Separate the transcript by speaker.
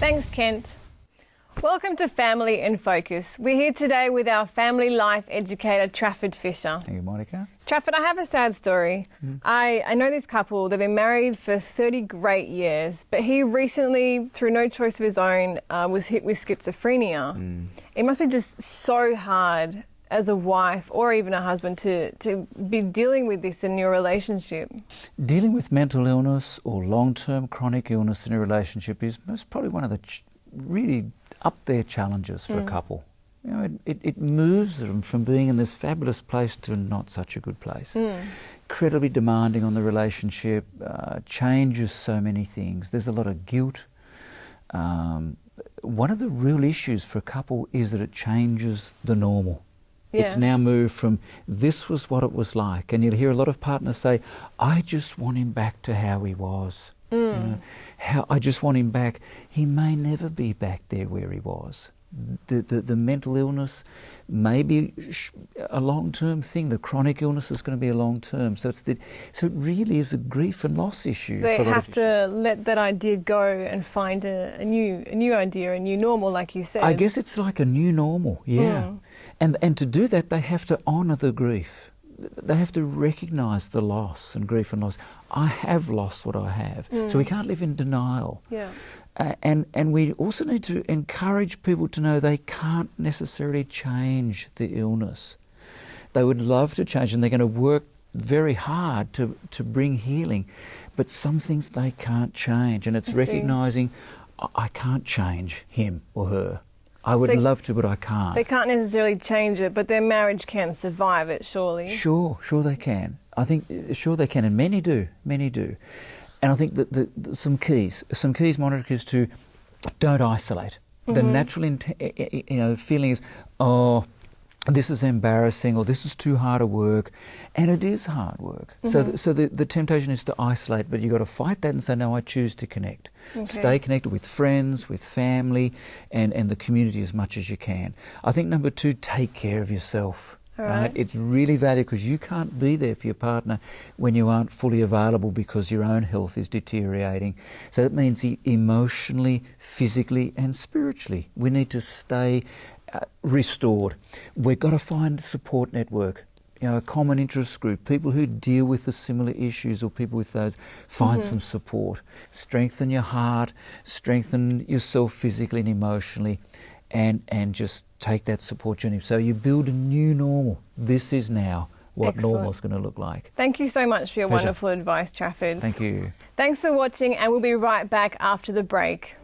Speaker 1: Thanks, Kent. Welcome to Family in Focus. We're here today with our family life educator, Trafford Fisher.
Speaker 2: Thank you, Monica.
Speaker 1: Trafford, I have a sad story. I know this couple, they've been married for 30 great years, but he recently, through no choice of his own, was hit with schizophrenia. It must be just so hard as a wife or even a husband to be dealing with this in your relationship.
Speaker 2: Dealing with mental illness or long-term chronic illness in a relationship is probably one of the really up there challenges for a couple. You know, it moves them from being in this fabulous place to not such a good place. Incredibly demanding on the relationship, changes so many things. There's a lot of guilt. One of the real issues for a couple is that it changes the normal.
Speaker 1: Yeah.
Speaker 2: It's now moved from this was what it was like, and you'll hear a lot of partners say, I just want him back to how he was. You know, I just want him back. He may never be back there where he was. The mental illness may be a long-term thing. The chronic illness is going to be a long-term. So it really is a grief and loss issue.
Speaker 1: So they have to let that idea go and find a new idea, a new normal, like you said.
Speaker 2: I guess it's like a new normal, yeah. And to do that, they have to honour the grief. They have to recognise the loss and grief and loss. I have lost what I have. So we can't live in denial.
Speaker 1: Yeah.
Speaker 2: And we also need to encourage people to know they can't necessarily change the illness. They would love to change, and they're going to work very hard to bring healing. But some things they can't change, and it's recognising I can't change him or her. I would love to, but I can't.
Speaker 1: They can't necessarily change it, but their marriage can survive it, surely.
Speaker 2: Sure they can. I think, sure they can, and many do. And I think that some keys, Monica, is to don't isolate. The natural feeling is, oh, this is embarrassing, or this is too hard to work, and it is hard work. So the temptation is to isolate, but you've got to fight that and say, no, I choose to connect. Stay connected with friends, with family, and the community as much as you can. I think number 2, take care of yourself. Right? It's really valuable, because you can't be there for your partner when you aren't fully available because your own health is deteriorating. So that means emotionally, physically and spiritually we need to stay restored. We've got to find a support network, a common interest group, people who deal with the similar issues, or people with those. Find some support. Strengthen your heart, strengthen yourself physically and emotionally, and just take that support journey. So you build a new normal. This is now what normal is going to look like.
Speaker 1: Thank you so much for your wonderful advice, Trafford.
Speaker 2: Thank you.
Speaker 1: Thanks for watching, and we'll be right back after the break.